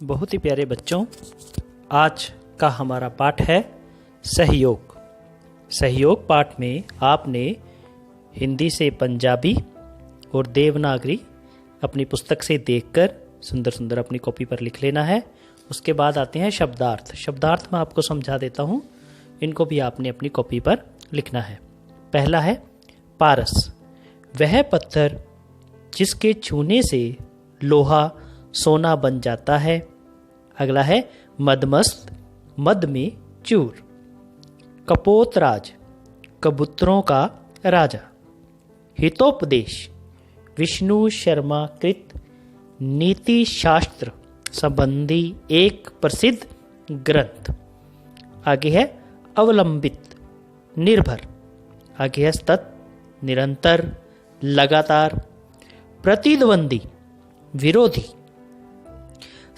बहुत ही प्यारे बच्चों, आज का हमारा पाठ है सहयोग। सहयोग पाठ में आपने हिंदी से पंजाबी और देवनागरी अपनी पुस्तक से देखकर सुंदर सुंदर अपनी कॉपी पर लिख लेना है। उसके बाद आते हैं शब्दार्थ। शब्दार्थ मैं आपको समझा देता हूँ, इनको भी आपने अपनी कॉपी पर लिखना है। पहला है पारस, वह पत्थर जिसके छूने से लोहा सोना बन जाता है। अगला है मदमस्त, मद में चूर। कपोतराज, कबूतरों का राजा। हितोपदेश, विष्णु शर्मा कृत नीति शास्त्र संबंधी एक प्रसिद्ध ग्रंथ। आगे है अवलंबित, निर्भर। आगे है सतत, निरंतर, लगातार। प्रतिद्वंदी, विरोधी।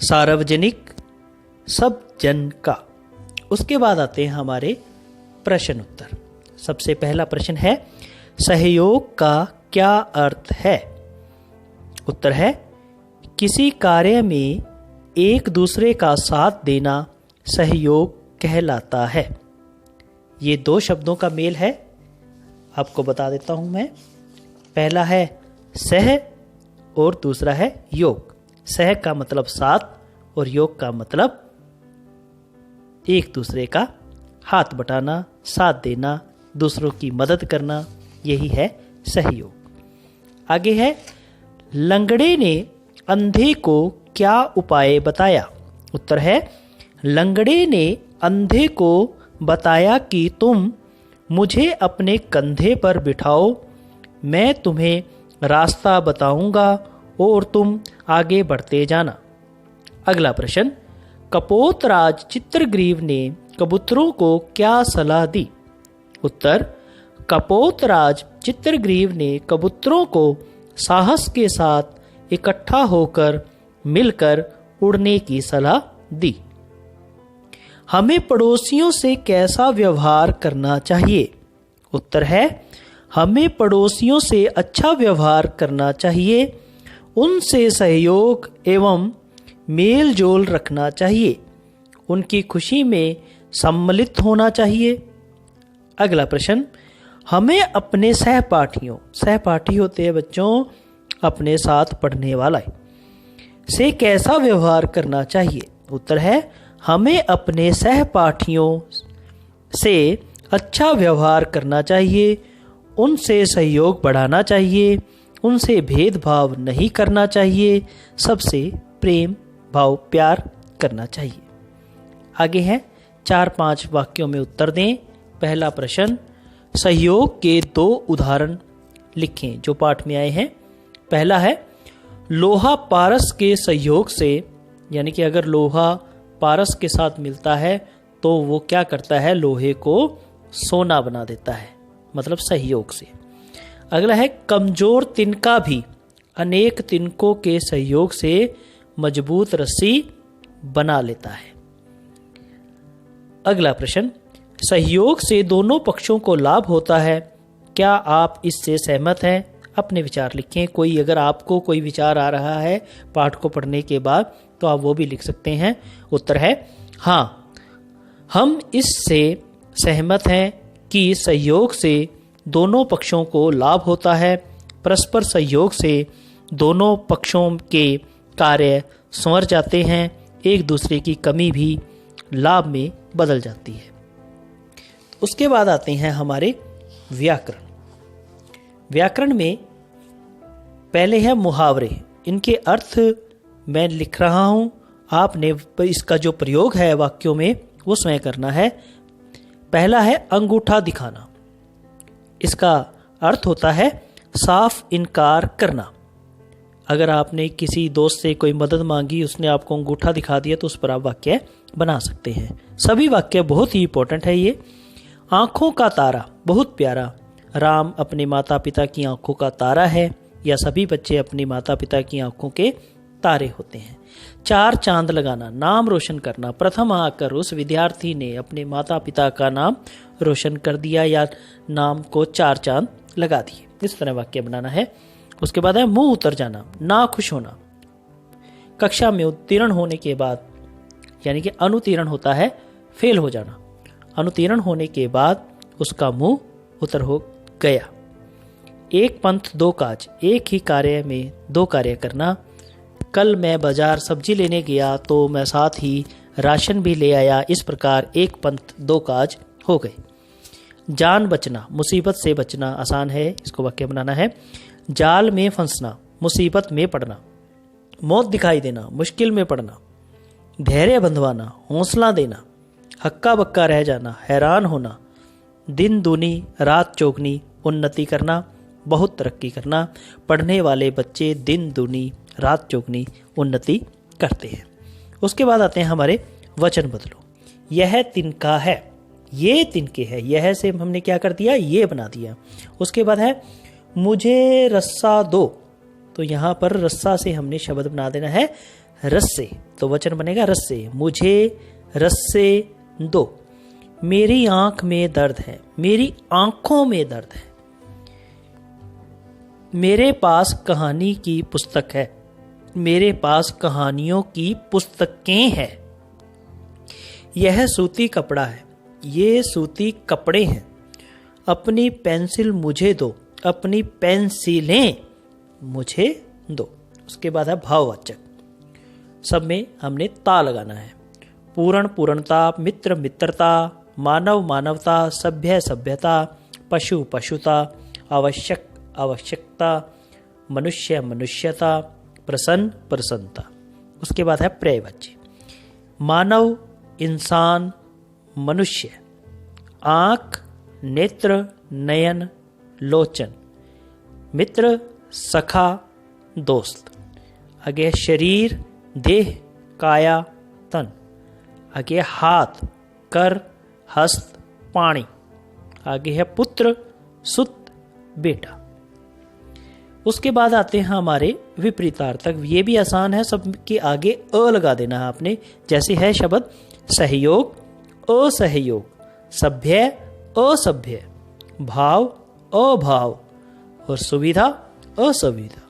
सार्वजनिक, सब जन का। उसके बाद आते हैं हमारे प्रश्न उत्तर। सबसे पहला प्रश्न है, सहयोग का क्या अर्थ है? उत्तर है, किसी कार्य में एक दूसरे का साथ देना सहयोग कहलाता है। ये दो शब्दों का मेल है, आपको बता देता हूं मैं। पहला है सह और दूसरा है योग। सह का मतलब साथ और योग का मतलब एक दूसरे का हाथ बटाना, साथ देना, दूसरों की मदद करना, यही है सहयोग। आगे है, लंगड़े ने अंधे को क्या उपाय बताया? उत्तर है, लंगड़े ने अंधे को बताया कि तुम मुझे अपने कंधे पर बिठाओ, मैं तुम्हें रास्ता बताऊंगा और तुम आगे बढ़ते जाना। अगला प्रश्न, कपोतराज चित्रग्रीव ने कबूतरों को क्या सलाह दी? उत्तर, कपोतराज चित्रग्रीव ने कबूतरों को साहस के साथ इकट्ठा होकर मिलकर उड़ने की सलाह दी। हमें पड़ोसियों से कैसा व्यवहार करना चाहिए? उत्तर है, हमें पड़ोसियों से अच्छा व्यवहार करना चाहिए, उनसे सहयोग एवं मेल जोल रखना चाहिए, उनकी खुशी में सम्मिलित होना चाहिए। अगला प्रश्न, हमें अपने सहपाठियों, सहपाठी होते हैं बच्चों अपने साथ पढ़ने वाला, से कैसा व्यवहार करना चाहिए? उत्तर है, हमें अपने सहपाठियों से अच्छा व्यवहार करना चाहिए, उनसे सहयोग बढ़ाना चाहिए, उनसे भेदभाव नहीं करना चाहिए, सबसे प्रेम भाव प्यार करना चाहिए। आगे है 4-5 वाक्यों में उत्तर दें। पहला प्रश्न, सहयोग के 2 उदाहरण लिखें जो पाठ में आए हैं। पहला है, लोहा पारस के सहयोग से, यानी कि अगर लोहा पारस के साथ मिलता है तो वो क्या करता है, लोहे को सोना बना देता है, मतलब सहयोग से। अगला है, कमजोर तिनका भी अनेक तिनकों के सहयोग से मजबूत रस्सी बना लेता है। अगला प्रश्न, सहयोग से दोनों पक्षों को लाभ होता है, क्या आप इससे सहमत हैं? अपने विचार लिखें। कोई अगर आपको कोई विचार आ रहा है पाठ को पढ़ने के बाद तो आप वो भी लिख सकते हैं। उत्तर है, हाँ, हम इससे सहमत हैं कि सहयोग से दोनों पक्षों को लाभ होता है। परस्पर सहयोग से दोनों पक्षों के कार्य संवर जाते हैं, एक दूसरे की कमी भी लाभ में बदल जाती है। उसके बाद आते हैं हमारे व्याकरण। व्याकरण में पहले है मुहावरे, इनके अर्थ मैं लिख रहा हूं, आपने इसका जो प्रयोग है वाक्यों में वो स्वयं करना है। पहला है अंगूठा दिखाना, इसका अर्थ होता है साफ इनकार करना। अगर आपने किसी दोस्त से कोई मदद मांगी, उसने आपको अंगूठा दिखा दिया तो उस पर आप वाक्य बना सकते हैं। सभी वाक्य बहुत ही इंपॉर्टेंट है ये। आंखों का तारा, बहुत प्यारा, राम अपने माता पिता की आंखों का तारा है, या सभी बच्चे अपनी माता पिता की आंखों के तारे होते हैं। 4 चांद लगाना, नाम रोशन करना, प्रथम आकर उस विद्यार्थी ने अपने माता पिता का नाम रोशन कर दिया या नाम को 4 चांद लगा दिए, इस तरह वाक्य बनाना है। उसके बाद है मुंह उतर जाना, ना खुश होना, कक्षा में उत्तीर्ण होने के बाद, यानी कि अनुत्तीर्ण होता है फेल हो जाना, अनुत्तीर्ण होने के बाद उसका मुंह उतर हो गया। एक पंथ दो काज, एक ही कार्य में दो कार्य करना। कल मैं बाजार सब्जी लेने गया तो मैं साथ ही राशन भी ले आया, इस प्रकार एक पंथ दो काज हो गए। जान बचना, मुसीबत से बचना आसान है, इसको वाक्य बनाना है। जाल में फंसना, मुसीबत में पड़ना। मौत दिखाई देना, मुश्किल में पड़ना। धैर्य बंधवाना, हौसला देना। हक्का बक्का रह जाना, हैरान होना। दिन दूनी रात चौगनी, उन्नति करना, बहुत तरक्की करना। पढ़ने वाले बच्चे दिन दूनी रात चौगनी उन्नति करते हैं। उसके बाद आते हैं हमारे वचन बदलो। यह तिनका है, ये तिनके है, यह से हमने क्या कर दिया, ये बना दिया। उसके बाद है मुझे रस्सा दो, तो यहां पर रस्सा से हमने शब्द बना देना है रस्से, तो वचन बनेगा रस्से। मुझे रस्से दो। मेरी आंख में दर्द है, मेरी आंखों में दर्द है। मेरे पास कहानी की पुस्तक है, मेरे पास कहानियों की पुस्तकें हैं। यह सूती कपड़ा है, ये सूती कपड़े हैं। अपनी पेंसिल मुझे दो, अपनी पेंसिलें मुझे दो। उसके बाद है भाववाचक, सब में हमने ता लगाना है। पूर्ण पूर्णता, मित्र मित्रता, मानव मानवता, सभ्य सभ्यता, पशु पशुता, आवश्यक आवश्यकता, मनुष्य मनुष्यता, प्रसन्न प्रसन्नता। उसके बाद है पर्यायवाची, मानव इंसान मनुष्य, आंख नेत्र नयन लोचन, मित्र सखा दोस्त। आगे शरीर देह काया तन। आगे हाथ कर हस्त पाणी। आगे है पुत्र सुत बेटा। उसके बाद आते हैं हमारे विपरीतार्थक, ये भी आसान है, सबके आगे अ लगा देना है आपने। जैसे है शब्द सहयोग असहयोग, सभ्य असभ्य, भाव अभाव और सुविधा असुविधा।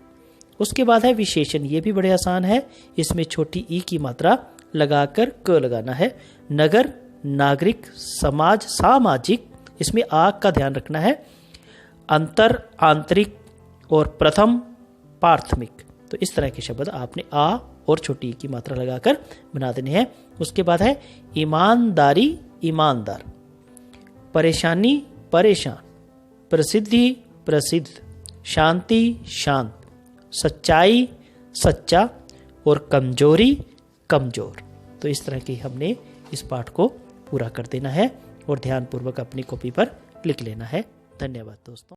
उसके बाद है विशेषण, ये भी बड़े आसान है, इसमें छोटी ई की मात्रा लगाकर क लगाना है। नगर नागरिक समाज सामाजिक, इसमें आग का ध्यान रखना है। अंतर आंतरिक और प्रथम प्राथमिक, तो इस तरह के शब्द आपने आ और छोटी ई की मात्रा लगाकर बना देने हैं। उसके बाद है ईमानदारी ईमानदार, परेशानी परेशान, प्रसिद्धि प्रसिद्ध, शांति शांत, सच्चाई सच्चा और कमजोरी कमजोर। तो इस तरह की हमने इस पाठ को पूरा कर देना है और ध्यानपूर्वक अपनी कॉपी पर लिख लेना है। धन्यवाद दोस्तों।